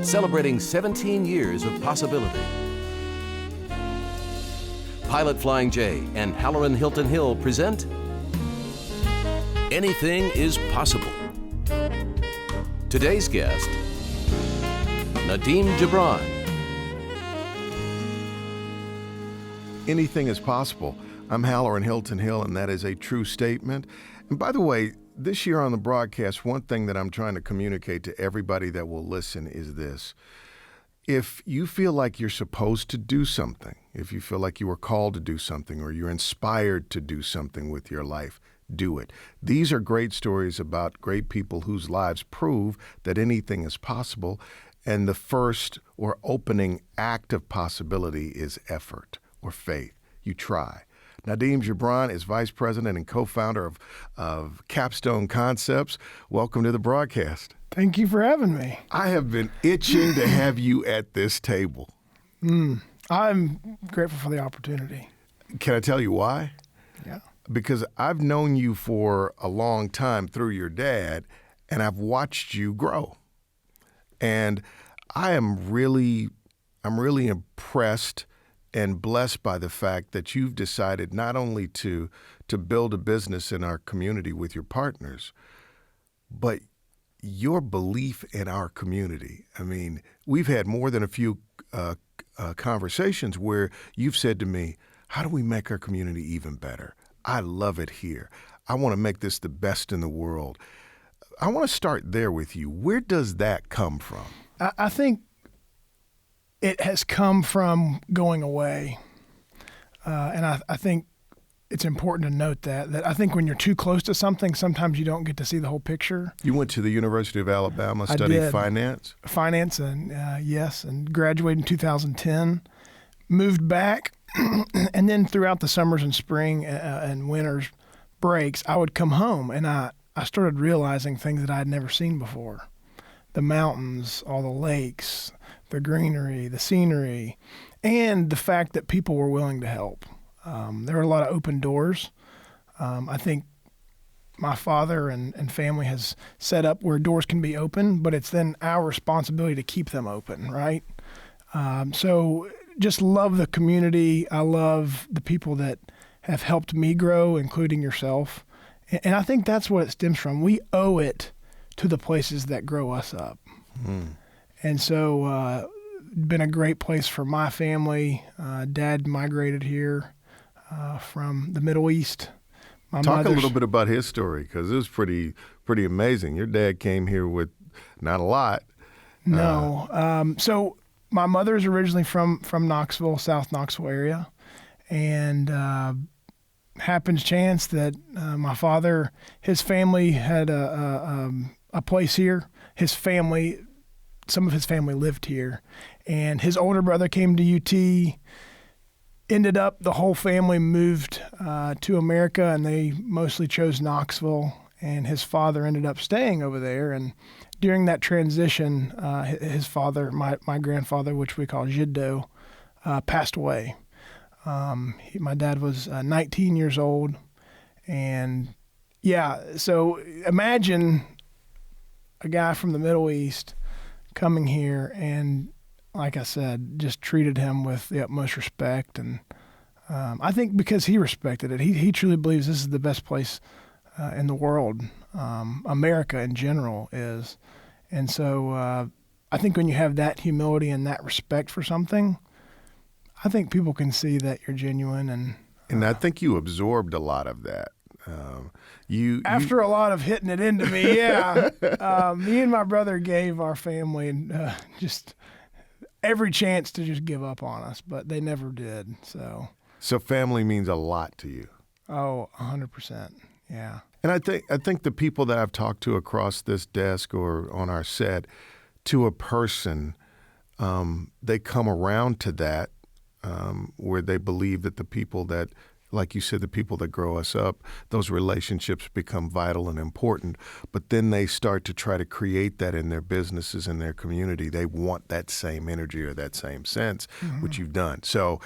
celebrating 17 years of possibility. Pilot Flying J and Halloran Hilton Hill present Anything is Possible. Today's guest, Nadim Jubran. Anything is possible. I'm Halloran Hilton Hill, and that is a true statement. And by the way, this year on the broadcast, one thing that I'm trying to communicate to everybody that will listen is this. If you feel like you're supposed to do something, if you feel like you were called to do something, or you're inspired to do something with your life, do it. These are great stories about great people whose lives prove that anything is possible. And the first or opening act of possibility is effort or faith. You try. Nadim Jubran is vice president and co-founder of Capstone Concepts. Welcome to the broadcast. Thank you for having me. I have been itching to have you at this table. I'm grateful for the opportunity. Can I tell you why? Yeah. Because I've known you for a long time through your dad, and I've watched you grow. And I'm really impressed and blessed by the fact that you've decided not only to build a business in our community with your partners, but your belief in our community. I mean, we've had more than a few conversations where you've said to me, how do we make our community even better? I love it here. I want to make this the best in the world. I want to start there with you. Where does that come from? I think it has come from going away. And I think it's important to note that I think when you're too close to something, sometimes you don't get to see the whole picture. You went to the University of Alabama, studied finance? Finance, and yes, and graduated in 2010. Moved back, and then throughout the summers and spring and winters breaks, I would come home, and I started realizing things that I had never seen before. The mountains, all the lakes, the greenery, the scenery, and the fact that people were willing to help. There were a lot of open doors. I think my father and family has set up where doors can be open, but it's then our responsibility to keep them open, right? So just love the community. I love the people that have helped me grow, including yourself. And I think that's what it stems from. We owe it to the places that grow us up. And so been a great place for my family. Dad migrated here from the Middle East. Talk a little bit about his story, because it was pretty amazing. Your dad came here with not a lot. No. So my mother's originally from Knoxville, South Knoxville area. And happens chance that my father, his family had a place here. Some of his family lived here. And his older brother came to UT. Ended up, the whole family moved to America, and they mostly chose Knoxville. And his father ended up staying over there. And during that transition, his father, my grandfather, which we call Jiddo, passed away. My dad was 19 years old. And yeah, so imagine a guy from the Middle East coming here and, like I said, just treated him with the utmost respect. And I think because he respected it, he truly believes this is the best place in the world. America in general is. And so I think when you have that humility and that respect for something, I think people can see that you're genuine. And I think you absorbed a lot of that. After a lot of hitting it into me, yeah. Me and my brother gave our family just every chance to just give up on us, but they never did. So family means a lot to you. Oh, 100%. Yeah. And I think the people that I've talked to across this desk or on our set, to a person, they come around to that where they believe that the people that, like you said, the people that grow us up, those relationships become vital and important. But then they start to try to create that in their businesses and their community. They want that same energy or that same sense, which you've done. So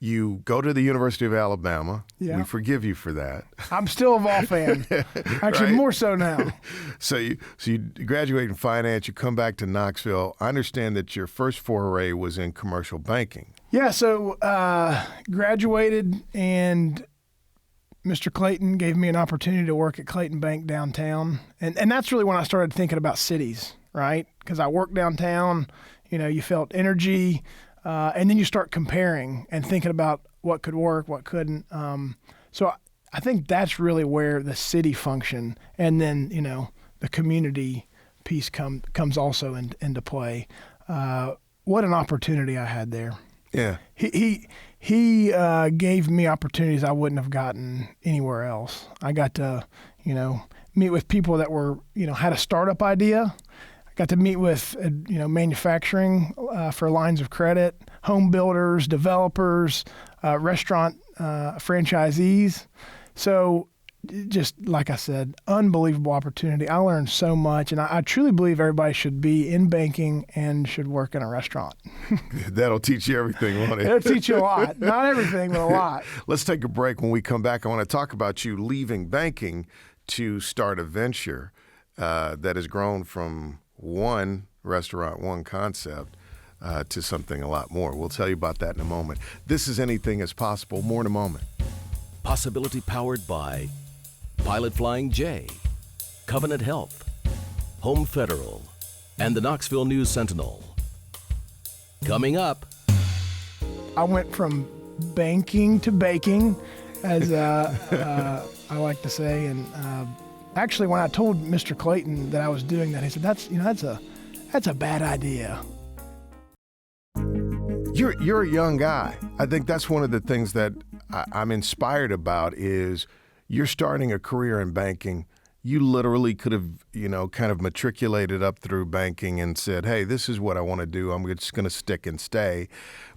You go to the University of Alabama. Yeah. We forgive you for that. I'm still a Vol fan. Actually, Right? more so now. So you graduate in finance. You come back to Knoxville. I understand that your first foray was in commercial banking. Yeah, so graduated, and Mr. Clayton gave me an opportunity to work at Clayton Bank downtown. And that's really when I started thinking about cities, right? Because I worked downtown, you felt energy, and then you start comparing and thinking about what could work, what couldn't. So I think that's really where the city function and then, the community piece comes also into play. What an opportunity I had there. Yeah. He gave me opportunities I wouldn't have gotten anywhere else. I got to, meet with people that were, had a startup idea. I got to meet with, manufacturing for lines of credit, home builders, developers, restaurant franchisees. So just like I said, unbelievable opportunity. I learned so much, and I truly believe everybody should be in banking and should work in a restaurant. That'll teach you everything, won't it? It'll teach you a lot. Not everything, but a lot. Let's take a break. When we come back, I want to talk about you leaving banking to start a venture that has grown from one restaurant, one concept, to something a lot more. We'll tell you about that in a moment. This is Anything is Possible. More in a moment. Possibility powered by Pilot Flying J, Covenant Health, Home Federal, and the Knoxville News Sentinel. Coming up. I went from banking to baking, as I like to say. And actually, when I told Mr. Clayton that I was doing that, he said, that's a bad idea. You're a young guy. I think that's one of the things that I'm inspired about is you're starting a career in banking. You literally could have, kind of matriculated up through banking and said, hey, this is what I want to do. I'm just going to stick and stay.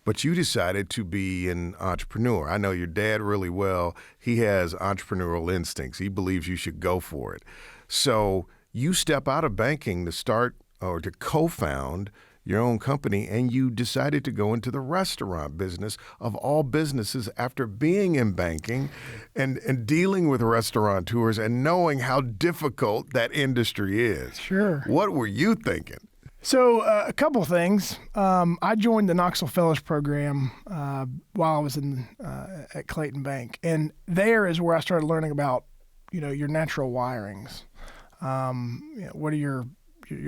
But you decided to be an entrepreneur. I know your dad really well. He has entrepreneurial instincts. He believes you should go for it. So you step out of banking to start or to co-found your own company, and you decided to go into the restaurant business of all businesses after being in banking and dealing with restaurateurs and knowing how difficult that industry is. Sure. What were you thinking? So a couple of things. I joined the Knoxville Fellows Program while I was at Clayton Bank, and there is where I started learning about, your natural wirings. What are your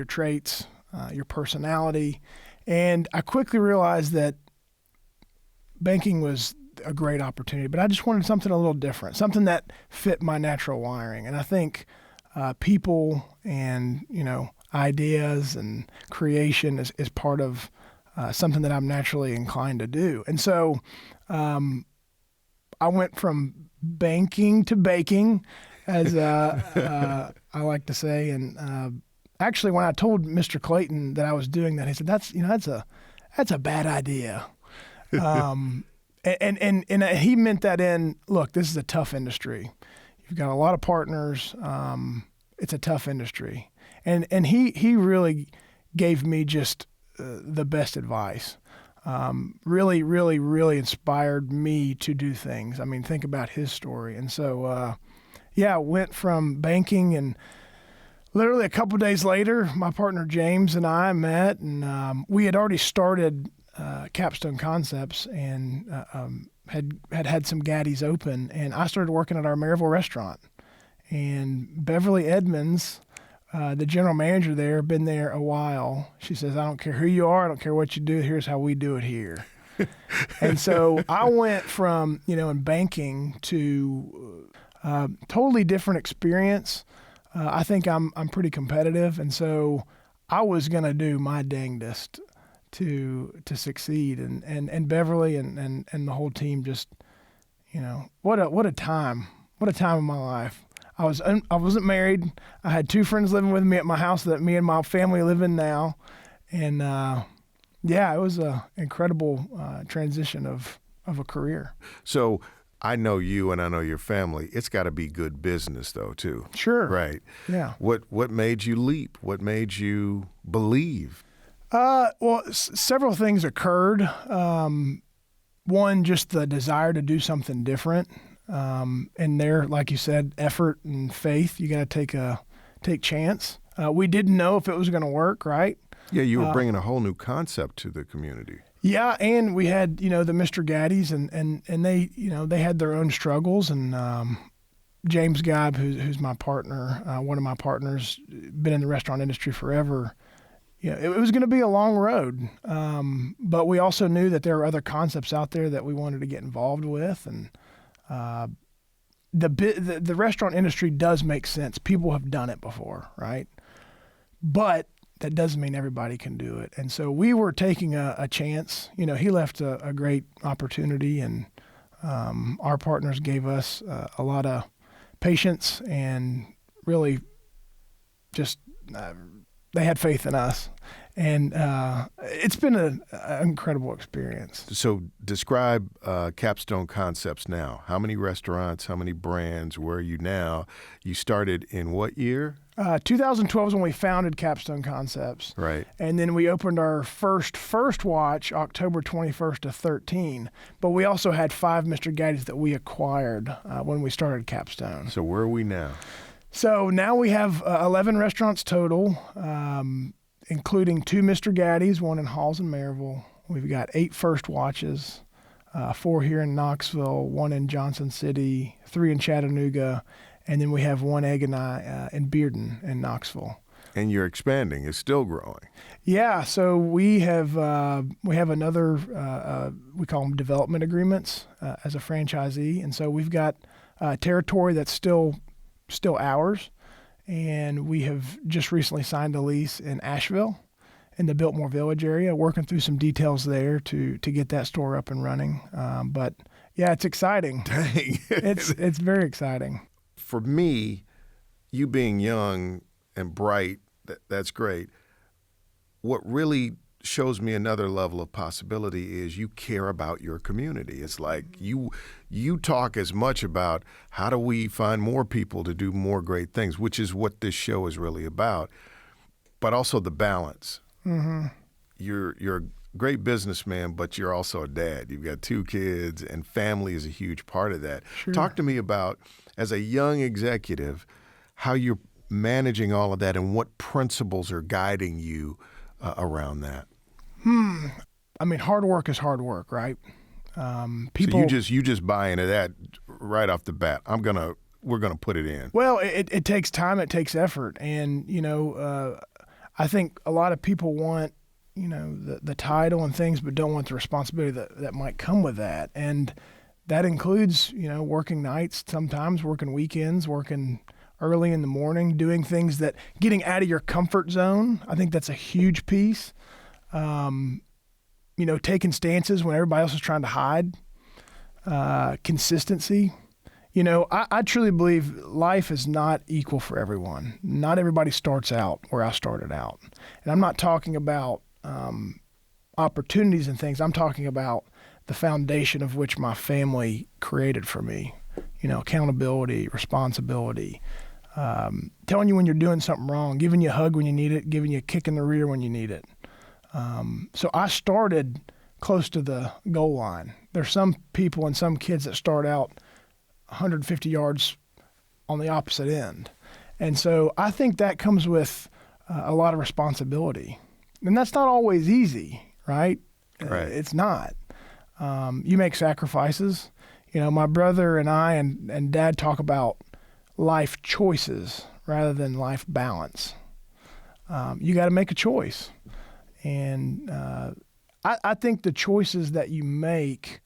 traits? Your personality. And I quickly realized that banking was a great opportunity, but I just wanted something a little different, something that fit my natural wiring. And I think people and, ideas and creation is part of something that I'm naturally inclined to do. And so I went from banking to baking, as I like to say. And actually, when I told Mr. Clayton that I was doing that, he said, that's a bad idea. And he meant that look, this is a tough industry. You've got a lot of partners. It's a tough industry. And he really gave me just the best advice. Really, really, really inspired me to do things. I mean, think about his story. And so, I went from banking, and literally a couple of days later, my partner James and I met, and we had already started Capstone Concepts and had some gaddies open, and I started working at our Maryville restaurant. And Beverly Edmonds, the general manager there, been there a while. She says, I don't care who you are, I don't care what you do, here's how we do it here. And so I went from, in banking to totally different experience. I think I'm pretty competitive, and so I was going to do my dangdest to succeed. And Beverly and the whole team just, what a time in my life. I wasn't married. I had two friends living with me at my house that me and my family live in now, and it was an incredible transition of a career. So I know you and I know your family. It's got to be good business, though, too. Sure. Right. Yeah. What made you leap? What made you believe? Several things occurred. one, just the desire to do something different. And there, like you said, effort and faith. You got to take chance. We didn't know if it was going to work, right? Yeah, you were bringing a whole new concept to the community. Yeah, and we had, the Mr. Gaddies, and they, they had their own struggles. And James Gabb, who's my partner, one of my partners, been in the restaurant industry forever. It was going to be a long road, but we also knew that there were other concepts out there that we wanted to get involved with, and the restaurant industry does make sense. People have done it before, right? But that doesn't mean everybody can do it, and so we were taking a chance. He left a great opportunity, and our partners gave us a lot of patience and really just. They had faith in us, and it's been an incredible experience. So describe Capstone Concepts now. How many restaurants, how many brands, where are you now? You started in what year? 2012 is when we founded Capstone Concepts. Right. And then we opened our first watch October 21st of 13. But we also had 5 Mr. Gaddies that we acquired when we started Capstone. So where are we now? So now we have 11 restaurants total, including 2 Mr. Gaddies, 1 in Halls and Maryville. We've got 8 First Watches, 4 here in Knoxville, 1 in Johnson City, 3 in Chattanooga, and then we have 1 Egg and I in Bearden in Knoxville. And you're expanding. It's still growing. Yeah, so we have another, we call them development agreements as a franchisee. And so we've got territory that's still ours, and we have just recently signed a lease in Asheville in the Biltmore Village area, working through some details there to get that store up and running. But yeah, it's exciting. Dang. It's very exciting. For me, you being young and bright, that's great. What really shows me another level of possibility is you care about your community. It's like you talk as much about how do we find more people to do more great things, which is what this show is really about, but also the balance. Mm-hmm. You're a great businessman, but you're also a dad. You've got 2 kids, and family is a huge part of that. Sure. Talk to me about, as a young executive, how you're managing all of that and what principles are guiding you around that. I mean, hard work is hard work, right? People. So you just buy into that right off the bat. We're gonna put it in. Well, it takes time, it takes effort, and I think a lot of people want the title and things, but don't want the responsibility that might come with that, and that includes working nights, sometimes working weekends, working early in the morning, doing things getting out of your comfort zone. I think that's a huge piece. Taking stances when everybody else is trying to hide, consistency. I truly believe life is not equal for everyone. Not everybody starts out where I started out. And I'm not talking about opportunities and things. I'm talking about the foundation of which my family created for me. Accountability, responsibility, telling you when you're doing something wrong, giving you a hug when you need it, giving you a kick in the rear when you need it. So I started close to the goal line. There's some people and some kids that start out 150 yards on the opposite end. And so I think that comes with a lot of responsibility. And that's not always easy, right? Right. It's not. You make sacrifices. My brother and I and Dad talk about life choices rather than life balance. You got to make a choice. And I think the choices that you make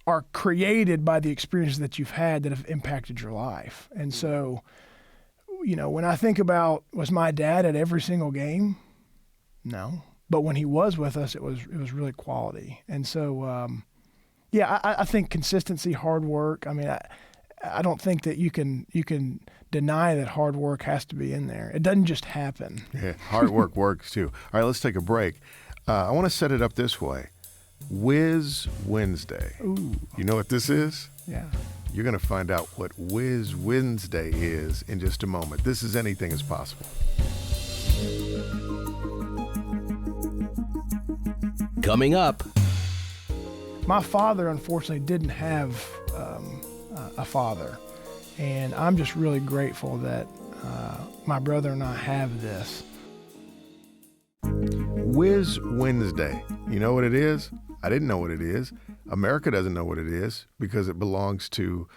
are created by the experiences that you've had that have impacted your life. And so, when I think about, was my dad at every single game? No. But when he was with us, it was really quality. And so, I think consistency, hard work. I mean, I don't think that you can deny that hard work has to be in there. It doesn't just happen. Yeah, hard work works too. All right, let's take a break. I want to set it up this way. Whiz Wednesday. Ooh. You know what this is? Yeah. You're going to find out what Whiz Wednesday is in just a moment. This is Anything is Possible. Coming up, my father, unfortunately, didn't have a father. And I'm just really grateful that my brother and I have this. Whiz Wednesday. You know what it is? I didn't know what it is. America doesn't know what it is because it belongs to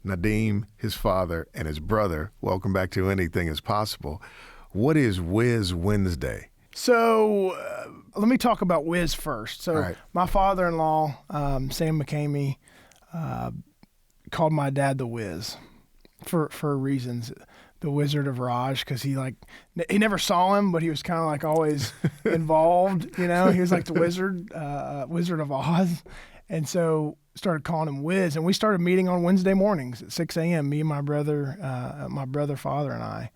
Nadim, his father, and his brother. Welcome back to Anything is Possible. What is Whiz Wednesday? So let me talk about Whiz first. So right. My father-in-law, Sam McCamey, called my dad the Whiz for reasons. The Wizard of Raj, because he never saw him, but he was kind of like always involved. You know, he was like the Wizard of Oz, and so started calling him Whiz. And we started meeting on Wednesday mornings at 6 a.m. Me and my brother, father, and I.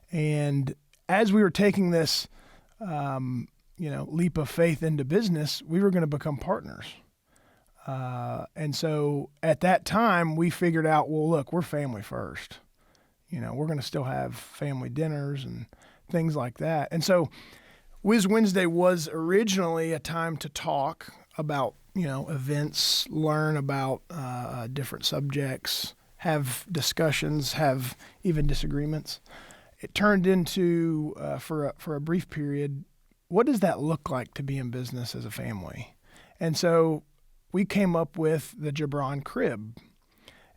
And as we were taking this, leap of faith into business, we were going to become partners. And so at that time, we figured out, well, look, we're family first. You know, we're going to still have family dinners and things like that. And so Whiz Wednesday was originally a time to talk about, events, learn about different subjects, have discussions, have even disagreements. It turned into, for a brief period, what does that look like to be in business as a family? And so we came up with the Jubran crib.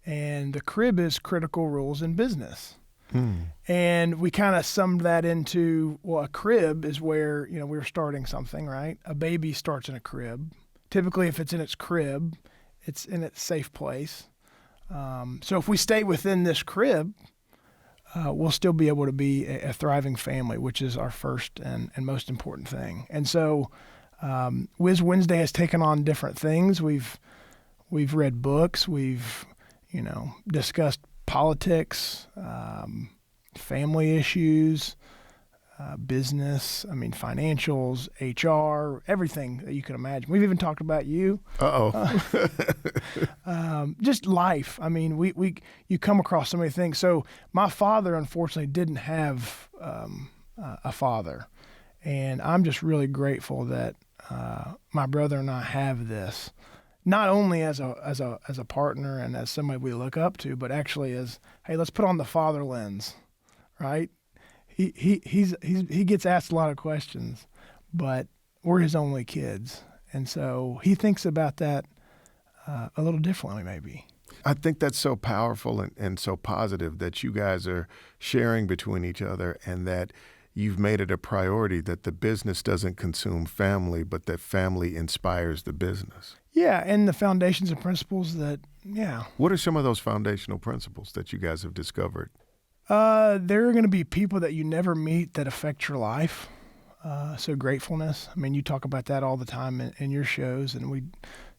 And the crib is critical rules in business. And we kind of summed that into, well, a crib is where, we're starting something, right? A baby starts in a crib. Typically, if it's in its crib, it's in its safe place. So if we stay within this crib, we'll still be able to be a thriving family, which is our first and most important thing. And so Whiz Wednesday has taken on different things. We've read books. We've discussed politics, family issues, business, financials, HR, everything that you can imagine. We've even talked about you. Just life. You come across so many things. So my father, unfortunately, didn't have a father. And I'm just really grateful that my brother and I have this. Not only as a partner and as somebody we look up to, but actually as, hey, let's put on the father lens, right? He gets asked a lot of questions, but we're his only kids, and so he thinks about that a little differently, maybe. I think that's so powerful and so positive that you guys are sharing between each other, and that you've made it a priority that the business doesn't consume family, but that family inspires the business. Yeah, and the foundations and principles that, What are some of those foundational principles that you guys have discovered? There are going to be people that you never meet that affect your life. So gratefulness. You talk about that all the time in your shows, and we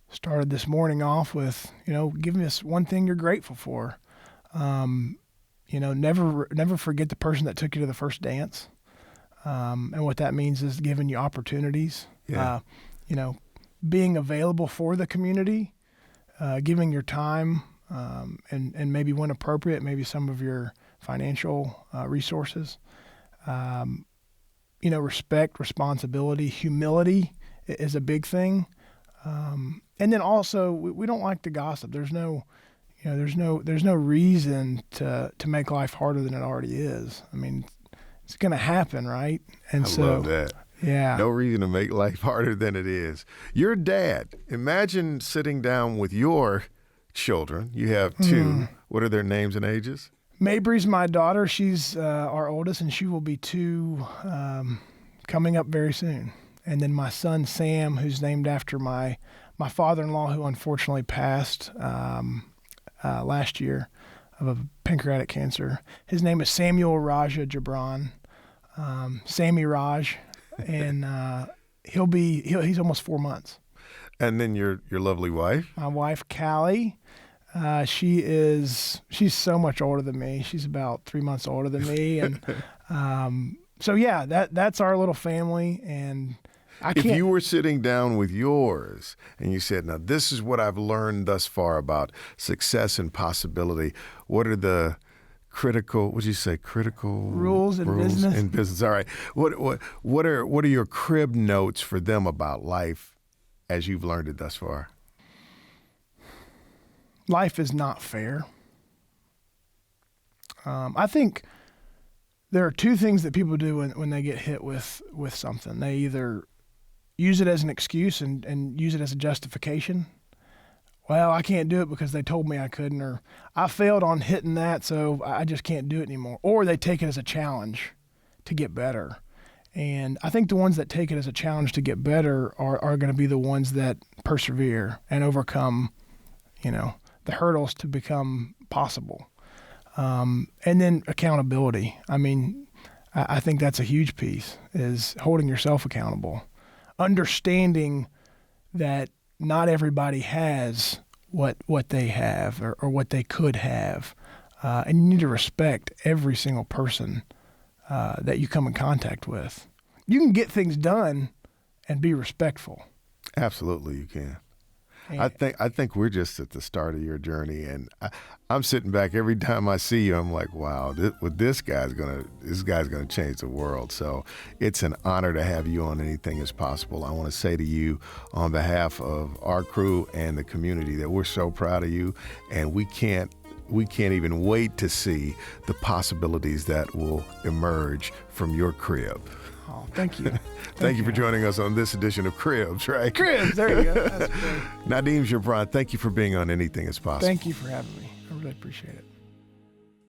started this morning off with, giving us one thing you're grateful for. Never forget the person that took you to the first dance. And what that means is giving you opportunities. Yeah. Being available for the community, giving your time, and maybe when appropriate, maybe some of your financial resources. Respect, responsibility, humility is a big thing. And then also, we don't like to gossip. There's no reason to make life harder than it already is. It's going to happen, right? And I love that. Yeah. No reason to make life harder than it is. Your dad, imagine sitting down with your children. You have two. What are their names and ages? Mabry's my daughter. She's our oldest, and she will be 2 coming up very soon. And then my son, Sam, who's named after my father-in-law, who unfortunately passed last year of a pancreatic cancer. His name is Samuel Raja Jubran, Sammy Raj. And he's almost 4 months. And then your lovely wife? My wife, Callie, she's so much older than me. She's about 3 months older than me. And that's our little family. And if you were sitting down with yours and you said, now this is what I've learned thus far about success and possibility, what are the critical rules in business? All right. What are your crib notes for them about life as you've learned it thus far? life is not fair. I think there are two things that people do when they get hit with something. They either use it as an excuse and use it as a justification. Well, I can't do it because they told me I couldn't, or I failed on hitting that, so I just can't do it anymore. Or they take it as a challenge to get better. And I think the ones that take it as a challenge to get better are going to be the ones that persevere and overcome, the hurdles to become possible. And then accountability. I mean, I think that's a huge piece, is holding yourself accountable. Understanding that not everybody has what they have or what they could have. And you need to respect every single person that you come in contact with. You can get things done and be respectful. Absolutely, you can. I think we're just at the start of your journey, and I'm sitting back every time I see you. I'm like, wow, this guy's gonna change the world. So it's an honor to have you on Anything Is Possible. I want to say to you, on behalf of our crew and the community, that we're so proud of you, and we can't even wait to see the possibilities that will emerge from your crib. Oh, thank you. Thank you for joining us on this edition of Cribs, right? Cribs, there you go. That's great. Nadim Jubran, thank you for being on Anything Is Possible. Thank you for having me. I really appreciate it.